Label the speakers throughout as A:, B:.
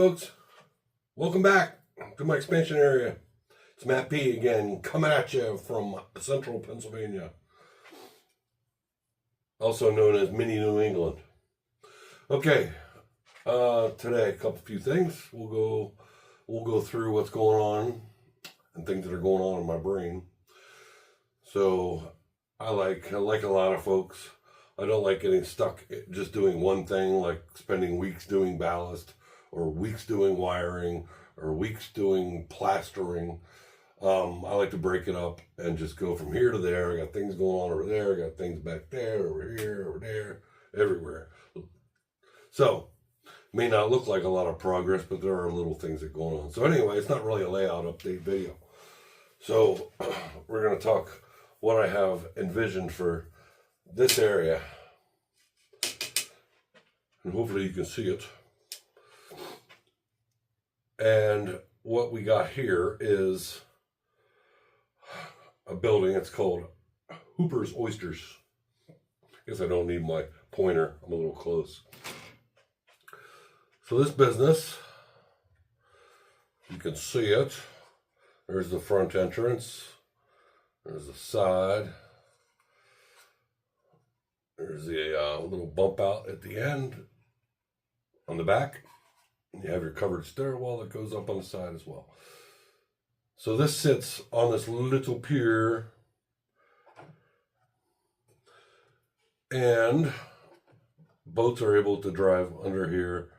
A: folks, welcome back to my expansion area. It's Matt P again, coming at you from central Pennsylvania, also known as mini New England. Okay, today a few things. We'll go through what's going on and things that are going on in my brain. So I like a lot of folks, I don't like getting stuck just doing one thing, like spending weeks doing ballast or weeks doing wiring or weeks doing plastering. I like to break it up and just go from here to there. I got things going on over there. I got things back there, over here, over there, everywhere. So, may not look like a lot of progress, but there are little things that go on. So anyway, it's not really a layout update video. So, we're going to talk what I have envisioned for this area. And hopefully you can see it. And what we got here is a building. It's called Hooper's Oysters. Guess I don't need my pointer. I'm a little close. So this business, you can see it. There's the front entrance. There's the side. There's the little bump out at the end on the back. And you have your covered stairwell that goes up on the side as well. So this sits on this little pier, and boats are able to drive under here,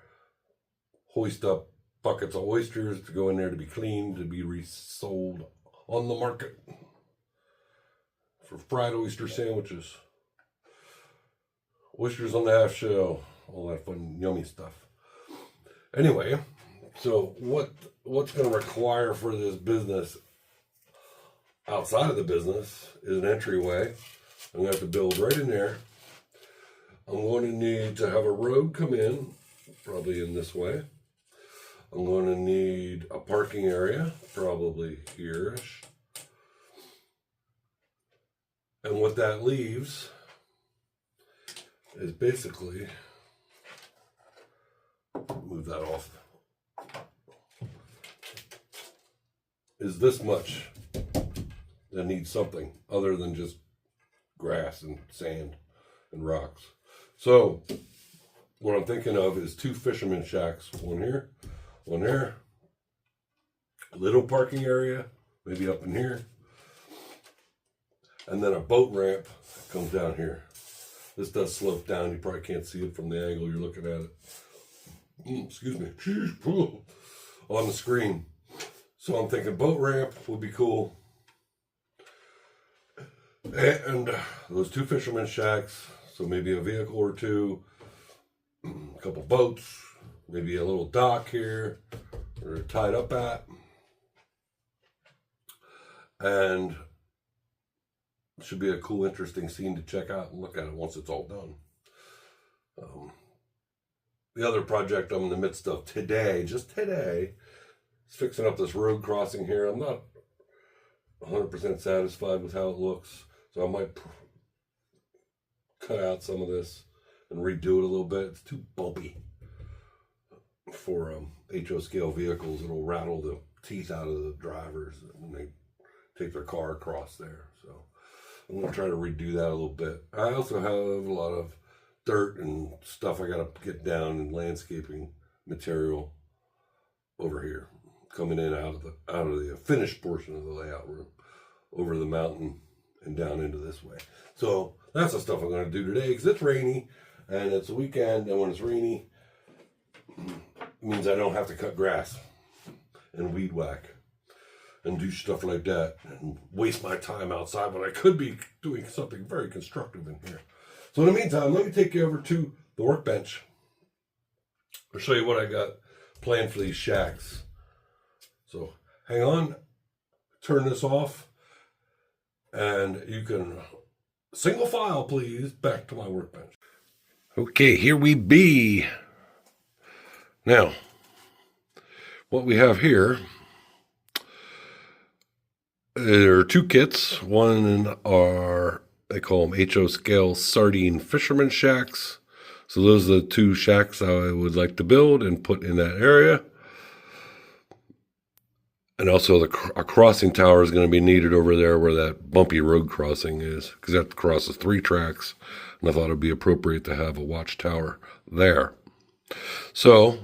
A: hoist up buckets of oysters to go in there to be cleaned, to be resold on the market for fried oyster sandwiches, oysters on the half shell, all that fun, yummy stuff. Anyway, so what's going to require for this business outside of the business is an entryway. I'm going to have to build right in there. I'm going to need to have a road come in, probably in this way. I'm going to need a parking area, probably here-ish. And what that leaves is basically, move that off, is this much that needs something other than just grass and sand and rocks. So what I'm thinking of is two fisherman shacks, one here, one there, a little parking area, maybe up in here, and then a boat ramp that comes down here. This does slope down. You probably can't see it from the angle you're looking at it. Excuse me. On the screen. So I'm thinking boat ramp would be cool. And those two fisherman shacks. So maybe a vehicle or two. A couple boats. Maybe a little dock here. Where they're tied up at. And it should be a cool, interesting scene to check out and look at it once it's all done. The other project I'm in the midst of today, just today, is fixing up this road crossing here. I'm not 100% satisfied with how it looks, so I might cut out some of this and redo it a little bit. It's too bumpy for HO scale vehicles. It'll rattle the teeth out of the drivers when they take their car across there. So I'm going to try to redo that a little bit. I also have a lot of dirt and stuff I got to get down and landscaping material over here, coming in out of the finished portion of the layout room, over the mountain and down into this way. So that's the stuff I'm going to do today because it's rainy and it's a weekend, and when it's rainy, it means I don't have to cut grass and weed whack and do stuff like that and waste my time outside when I could be doing something very constructive in here. So in the meantime, let me take you over to the workbench. I'll show you what I got planned for these shacks. So hang on, turn this off, and you can single file, please, back to my workbench. Okay, here we be. Now, what we have here, there are two kits. One are, they call them HO scale sardine fisherman shacks. So those are the two shacks I would like to build and put in that area. And also a crossing tower is going to be needed over there where that bumpy road crossing is, because that crosses 3 tracks. And I thought it would be appropriate to have a watchtower there. So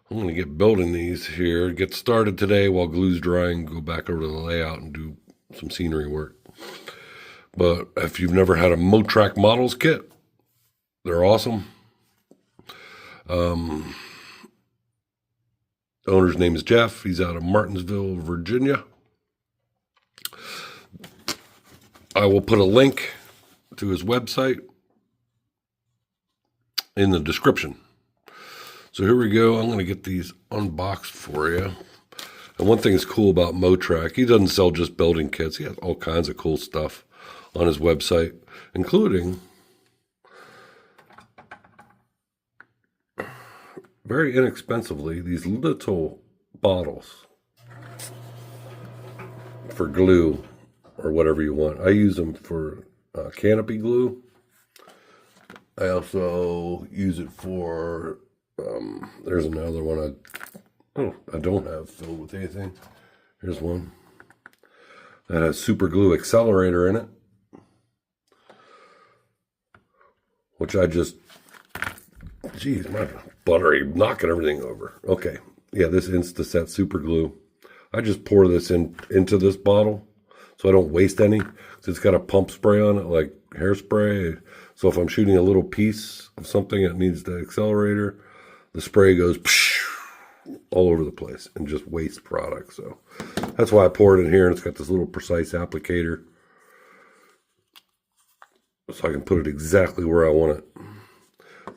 A: I'm going to get building these here, get started today while glue's drying, go back over to the layout and do some scenery work. But if you've never had a Motrac models kit, they're awesome. The owner's name is Jeff. He's out of Martinsville, Virginia. I will put a link to his website in the description. So here we go. I'm going to get these unboxed for you. And one thing is cool about Motrac, he doesn't sell just building kits. He has all kinds of cool stuff on his website, including very inexpensively these little bottles for glue or whatever you want. I use them for canopy glue. I also use it for there's another one I don't have filled with anything. Here's one that has super glue accelerator in it, which I just, geez, my buttery knocking everything over. Okay, yeah, this Instaset super glue. I just pour this into this bottle so I don't waste any. It's got a pump spray on it, like hairspray. So if I'm shooting a little piece of something that needs the accelerator, the spray goes all over the place and just waste product. So that's why I pour it in here, and it's got this little precise applicator so I can put it exactly where I want it.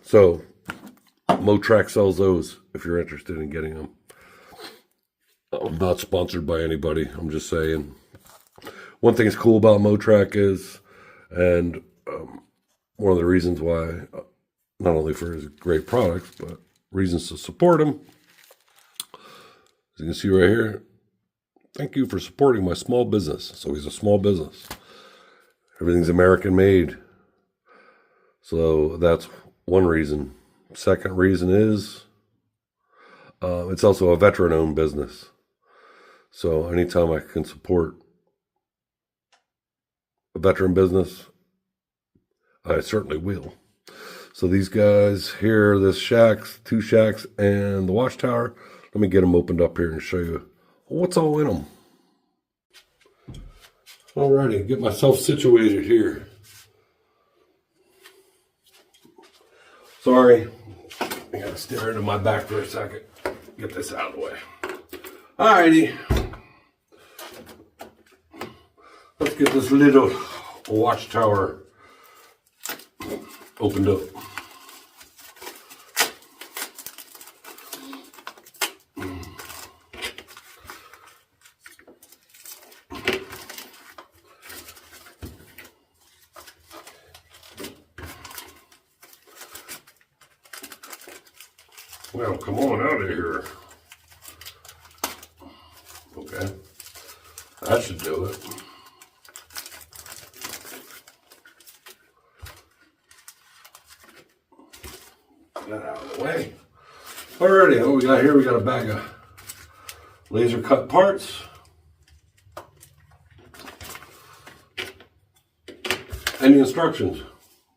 A: So Motrac sells those if you're interested in getting them. I'm not sponsored by anybody. I'm just saying. One thing that's cool about Motrac is, and one of the reasons why, not only for his great products, but reasons to support him. As you can see right here, thank you for supporting my small business. So he's a small business. Everything's American made. So that's one reason. Second reason is it's also a veteran-owned business. So anytime I can support a veteran business, I certainly will. So these guys here, this shacks, 2 shacks, and the watchtower, let me get them opened up here and show you what's all in them. Alrighty, get myself situated here. Sorry, I gotta stare into my back for a second. Get this out of the way. Alrighty. Let's get this little watchtower opened up. Well, come on out of here. Okay, that should do it. Get that out of the way. Alrighty, what we got here? We got a bag of laser cut parts. And the instructions.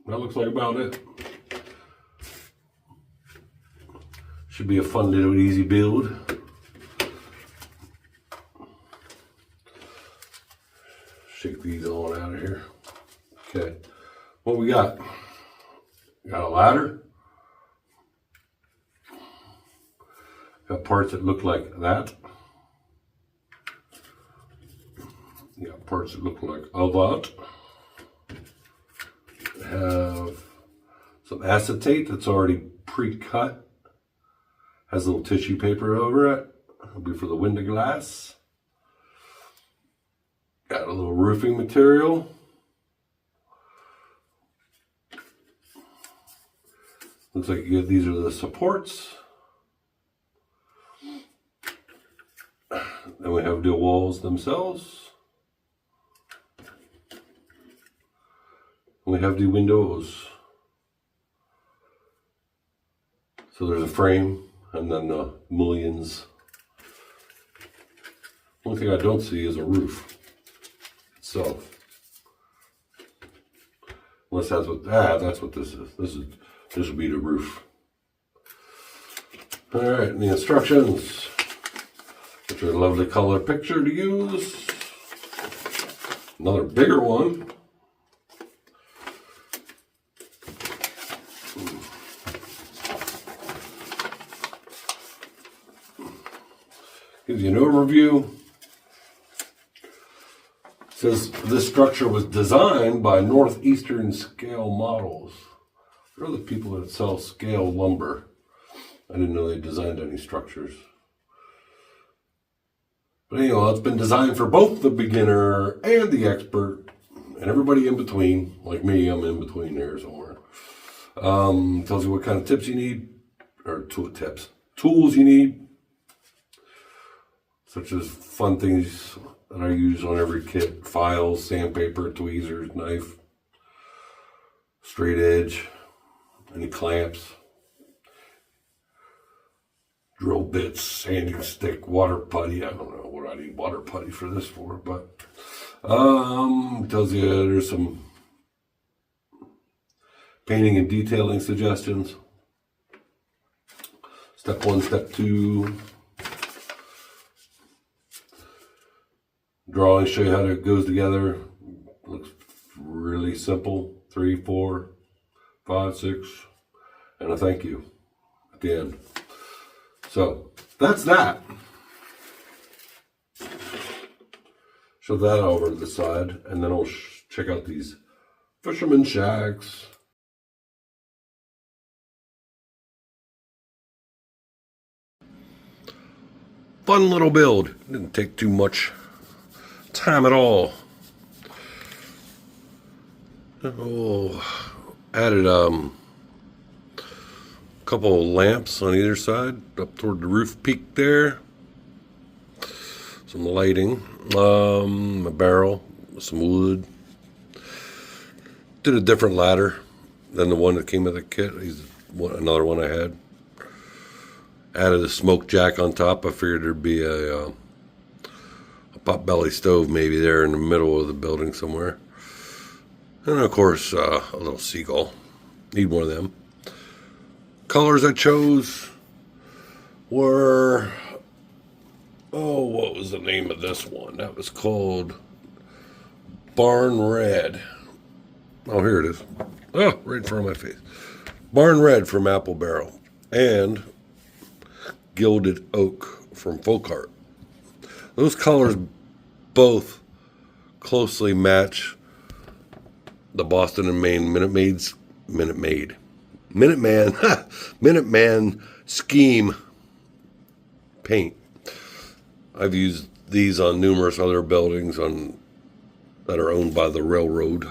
A: That looks like about it. Should be a fun little easy build. Shake these on out of here. Okay, what we got? We got a ladder. Got parts that look like that. You got parts that look like a lot. Have some acetate that's already pre-cut. Has a little tissue paper over it. It'll be for the window glass. Got a little roofing material. Looks like these are the supports. Then we have the walls themselves. We have the windows. So there's a frame and then the mullions. Only thing I don't see is a roof itself. Unless that's what, that's what this is. This would be the roof. All right, and the instructions, which are a lovely color picture to use. Another bigger one. Gives you an overview. It says this structure was designed by Northeastern Scale Models. They're the people that sell scale lumber. I didn't know they designed any structures. But anyway, it's been designed for both the beginner and the expert, and everybody in between. Like me, I'm in between there somewhere. Tells you what kind of tips you need, or tools you need, such as fun things that I use on every kit: files, sandpaper, tweezers, knife, straight edge, any clamps, drill bits, sanding stick, water putty. I don't know what I need water putty for this for, but tells you there's some painting and detailing suggestions. Step 1, step 2. Drawing, show you how it goes together. Looks really simple. 3, 4, 5, 6, and a thank you at the end. So that's that. Show that over to the side, and then I'll check out these fisherman shacks. Fun little build. Didn't take too much time at all. Oh, added a couple of lamps on either side up toward the roof peak there. Some lighting, a barrel, some wood. Did a different ladder than the one that came with the kit. Another one I had. Added a smoke jack on top. I figured there'd be a potbelly stove maybe there in the middle of the building somewhere. And of course, a little seagull. Need one of them. Colors I chose were, what was the name of this one? That was called Barn Red. Oh, here it is. Oh, right in front of my face. Barn Red from Apple Barrel. And Gilded Oak from Folkart. Those colors both closely match the Boston and Maine Minuteman scheme paint. I've used these on numerous other buildings that are owned by the railroad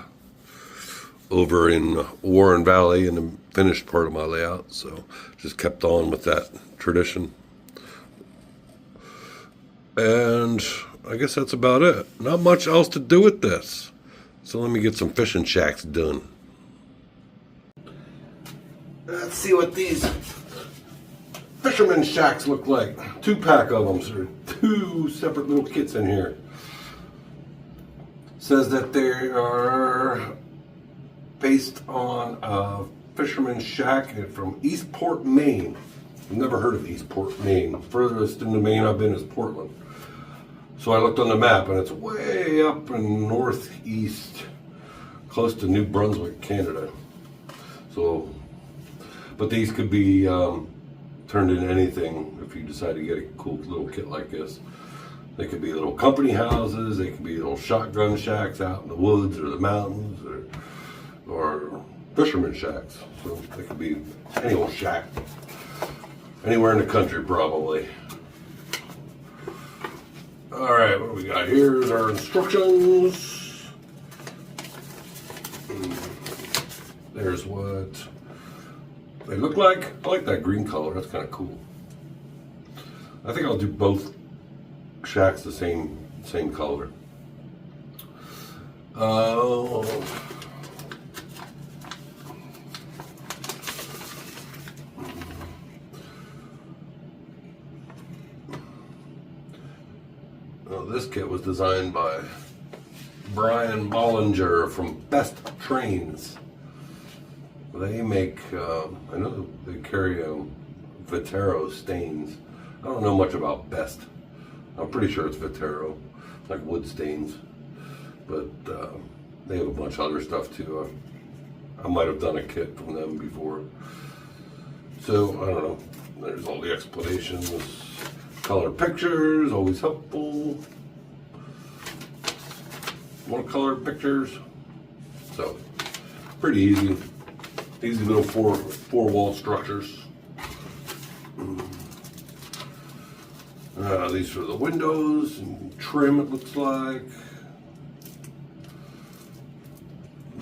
A: over in Warren Valley in the finished part of my layout. So just kept on with that tradition. And I guess that's about it. Not much else to do with this. So let me get some fishing shacks done. Let's see what these fisherman shacks look like. 2-pack of them. So there are 2 separate little kits in here. Says that they are based on a fisherman shack from Eastport, Maine. I've never heard of Eastport, Maine. Furthest into Maine I've been is Portland. So I looked on the map, and it's way up in northeast, close to New Brunswick, Canada. So, but these could be turned into anything if you decide to get a cool little kit like this. They could be little company houses, they could be little shotgun shacks out in the woods or the mountains, or fisherman shacks. So they could be any old shack, anywhere in the country probably. All right, what do we got? Here's our instructions. There's what they look like. I like that green color. That's kind of cool. I think I'll do both shacks the same color. this kit was designed by Brian Bollinger from Best Trains. They make, I know they carry Vitero stains. I don't know much about Best. I'm pretty sure it's Vitero, like wood stains. But they have a bunch of other stuff too. I might have done a kit from them before. So, I don't know. There's all the explanations. Color pictures, always helpful. Watercolor pictures. So, pretty easy. Easy little four wall structures. These are the windows and trim, it looks like.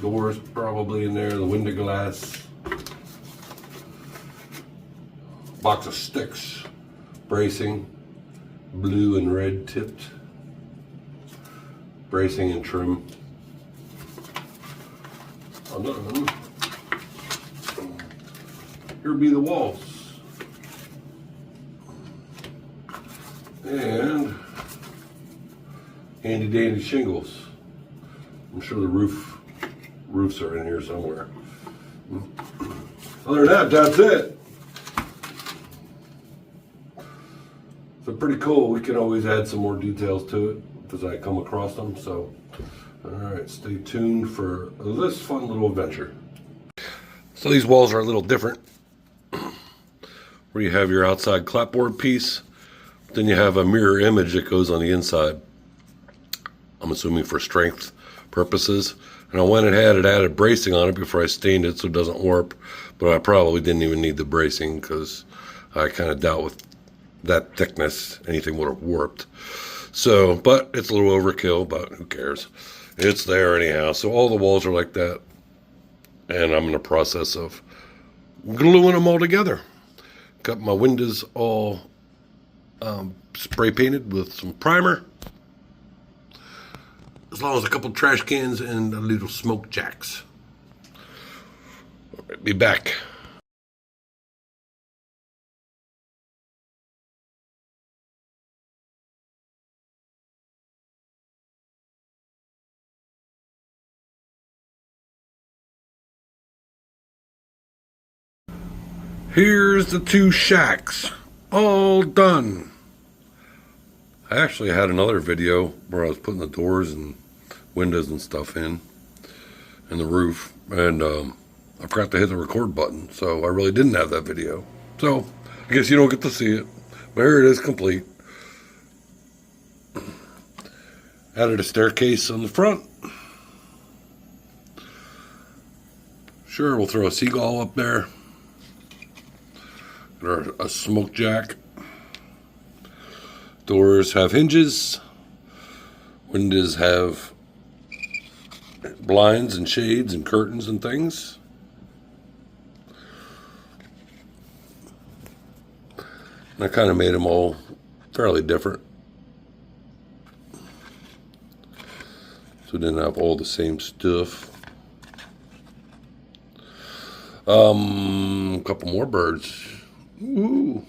A: Doors probably in there, the window glass. Box of sticks, bracing, blue and red tipped. Bracing and trim. Another one. Here be the walls. And handy dandy shingles. I'm sure the roofs are in here somewhere. Other than that, that's it. So pretty cool. We can always add some more details to it as I come across them. So, all right, stay tuned for this fun little adventure. So these walls are a little different. Where you have your outside clapboard piece, then you have a mirror image that goes on the inside. I'm assuming for strength purposes. And I went and had it added bracing on it before I stained it so it doesn't warp. But I probably didn't even need the bracing because I kind of doubt with that thickness anything would have warped. So, but it's a little overkill, but who cares? It's there anyhow. So all the walls are like that. And I'm in the process of gluing them all together. Got my windows all spray painted with some primer. As long as a couple trash cans and a little smoke jacks. All right, be back. Here's the two shacks, all done. I actually had another video where I was putting the doors and windows and stuff in, and the roof, and I forgot to hit the record button, so I really didn't have that video. So, I guess you don't get to see it, but here it is complete. Added a staircase on the front. Sure, we'll throw a seagull up there. Or a smoke jack. Doors have hinges. Windows have blinds and shades and curtains and things. And I kind of made them all fairly different. So didn't have all the same stuff. A couple more birds. Ooh.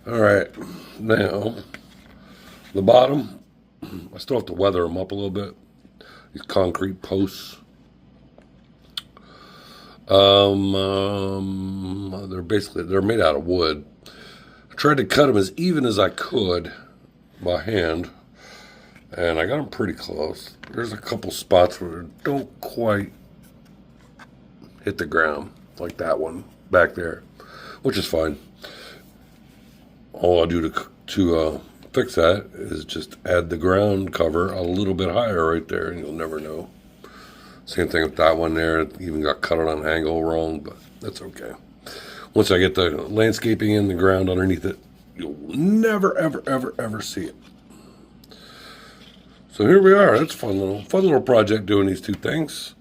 A: All right, now the bottom, I still have to weather them up a little bit. These concrete posts. They're made out of wood. I tried to cut them as even as I could by hand, and I got them pretty close. There's a couple spots where they don't quite hit the ground, like that one back there, which is fine. All I do to fix that is just add the ground cover a little bit higher right there, and you'll never know. Same thing with that one there. It even got cut on an angle wrong, but that's okay. Once I get the landscaping in the ground underneath it, you'll never, ever, ever, ever see it. So here we are. That's a fun little project doing these two things.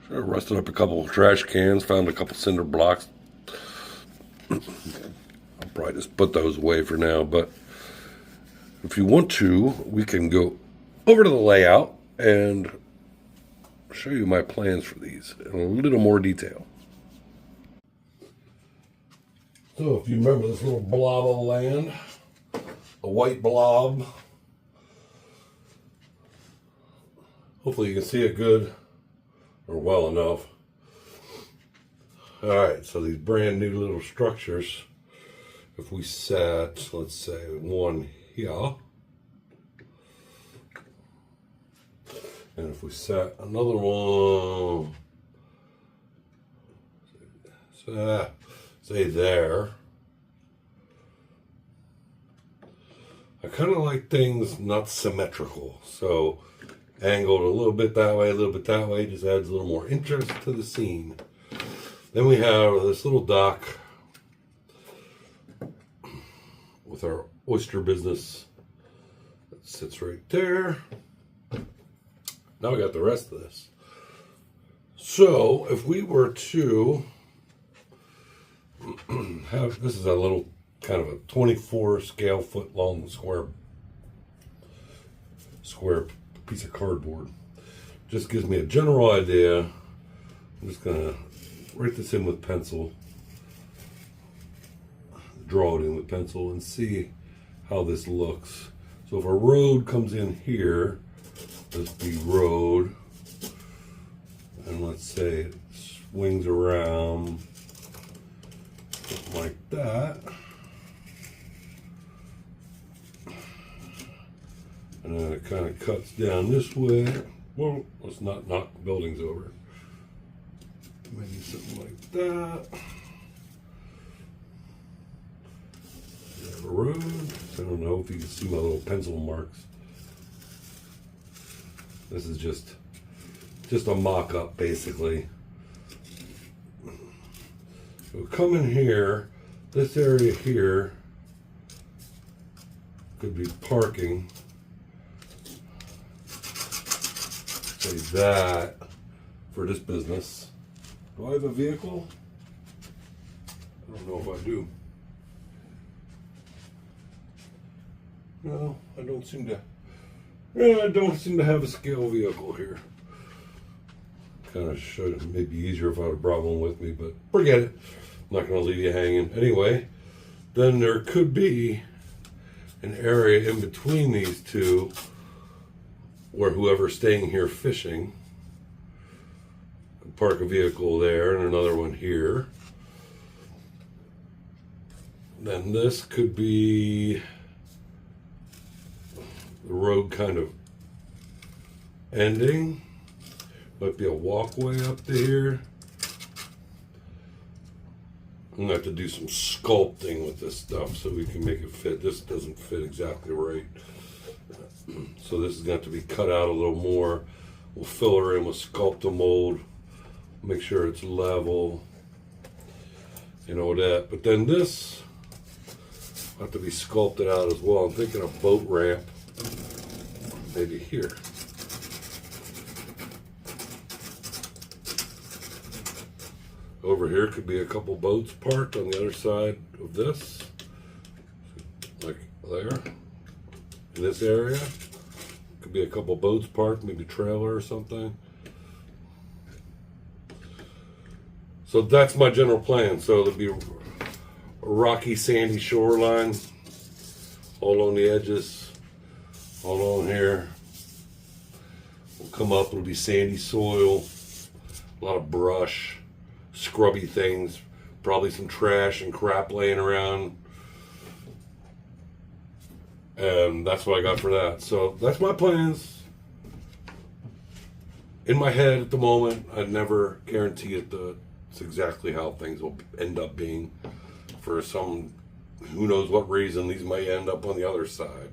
A: Sure, rusted up a couple of trash cans, found a couple cinder blocks. I'll probably just put those away for now, but if you want to, we can go over to the layout and show you my plans for these in a little more detail. So if you remember this little blob of land a white blob. Hopefully you can see it good or well enough. All right, so these brand new little structures, if we set, let's say, one here, and if we set another one, say there, I kind of like things not symmetrical, so angled a little bit that way, a little bit that way, just adds a little more interest to the scene. Then we have this little dock with our oyster business that sits right there. Now we got the rest of this. So if we were to have, this is a little kind of a 24 scale foot long square piece of cardboard. Just gives me a general idea. I'm just gonna write this in with pencil, draw it in with pencil, and see how this looks. So if a road comes in here, this be road, and let's say it swings around something like that, and then it kind of cuts down this way. Well, let's not knock buildings over. Maybe something like that. We have a road. I don't know if you can see my little pencil marks. This is just a mock-up, basically. So come in here. This area here could be parking. Say that for this business. Do I have a vehicle? I don't know if I do. No, I don't seem to. Yeah, I don't seem to have a scale vehicle here. Kind of should. Maybe easier if I had brought one with me, but forget it. I'm not going to leave you hanging. Anyway, then there could be an area in between these two where whoever's staying here fishing could park a vehicle there and another one here. Then this could be the road kind of ending. Might be a walkway up to here. I'm gonna have to do some sculpting with this stuff so we can make it fit. This doesn't fit exactly right. So this is going to have to be cut out a little more. We'll fill her in with Sculpt-A-Mold. Make sure it's level. You know that. But then this will have to be sculpted out as well. I'm thinking a boat ramp. Maybe here. Over here could be a couple boats parked on the other side of this. Like there. In this area. Could be a couple boats parked, maybe trailer or something. So that's my general plan. So there'll be a rocky, sandy shoreline all along the edges, all along here. We'll come up, it'll be sandy soil, a lot of brush, scrubby things, probably some trash and crap laying around. And that's what I got for that. So that's my plans. In my head at the moment, I never guarantee it's exactly how things will end up being. For some, who knows what reason, these might end up on the other side.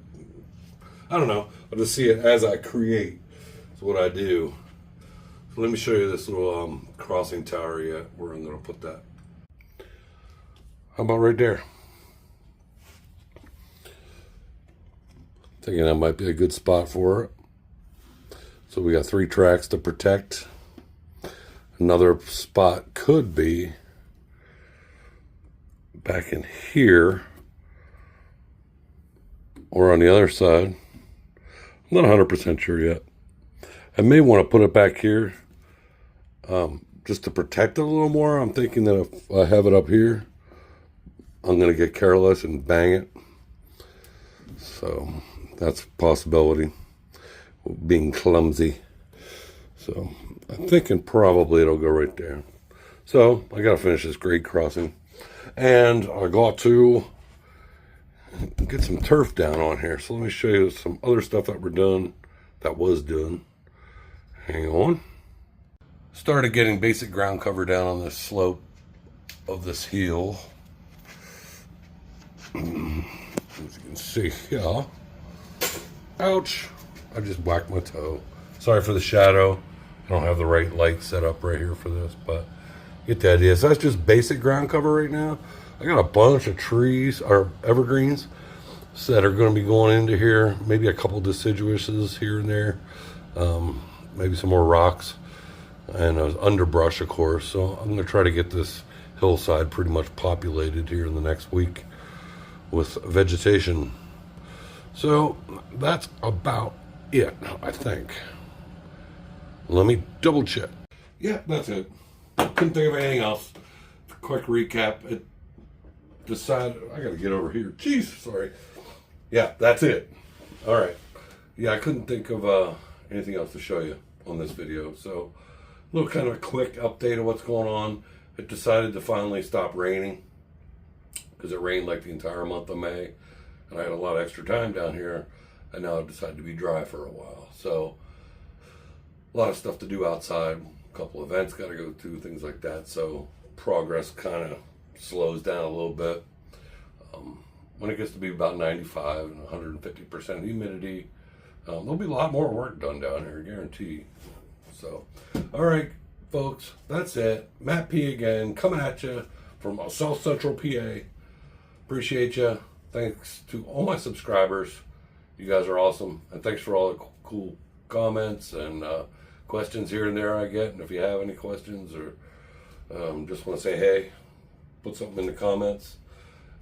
A: I don't know. I'll just see it as I create. It's what I do. So let me show you this little crossing tower yet, where I'm going to put that. How about right there? Thinking that might be a good spot for it. So we got 3 tracks to protect. Another spot could be back in here or on the other side. I'm not 100% sure yet. I may want to put it back here just to protect it a little more. I'm thinking that if I have it up here, I'm going to get careless and bang it. So that's a possibility, being clumsy. So I'm thinking probably it'll go right there. So I got to finish this grade crossing. And I got to get some turf down on here. So let me show you some other stuff that was done. Hang on. Started getting basic ground cover down on this slope of this hill. As you can see, yeah. Ouch. I just whacked my toe. Sorry for the shadow. I don't have the right light set up right here for this, but get the idea. So that's just basic ground cover right now. I got a bunch of trees or evergreens that are going to be going into here. Maybe a couple deciduouses here and there. Maybe some more rocks. And underbrush, of course. So I'm going to try to get this hillside pretty much populated here in the next week with vegetation. So that's about it, I think. Let me double check. Yeah, that's it. Couldn't think of anything else. Quick recap. It decided I gotta get over here. Jeez, sorry. Yeah, that's it. All right. Yeah, I couldn't think of anything else to show you on this video. So a little kind of a quick update of what's going on. It decided to finally stop raining because it rained like the entire month of May, and I had a lot of extra time down here, and now it decided to be dry for a while. So a lot of stuff to do outside, a couple events got to go to, things like that. So progress kind of slows down a little bit. When it gets to be about 95 and 150% humidity, there'll be a lot more work done down here, I guarantee. So, all right, folks, that's it. Matt P again, coming at you from South Central PA. Appreciate you. Thanks to all my subscribers. You guys are awesome. And thanks for all the cool comments and questions here and there I get. And if you have any questions or just want to say hey, put something in the comments.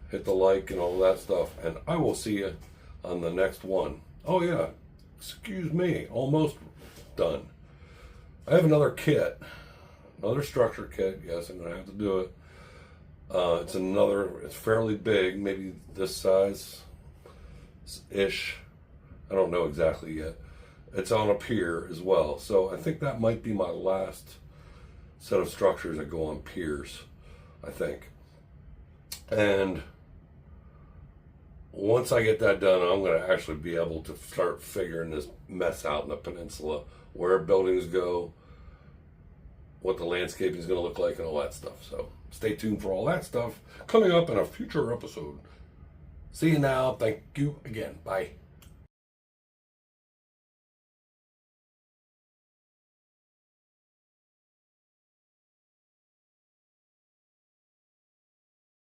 A: Hit the like and all that stuff. And I will see you on the next one. Oh, yeah. Excuse me. Almost done. I have another kit. Another structure kit. Yes, I'm going to have to do it. It's fairly big. Maybe this size-ish. I don't know exactly yet. It's on a pier as well. So I think that might be my last set of structures that go on piers, I think. And once I get that done, I'm going to actually be able to start figuring this mess out in the peninsula, where buildings go, what the landscaping is going to look like, and all that stuff. So stay tuned for all that stuff coming up in a future episode. See you now. Thank you again. Bye.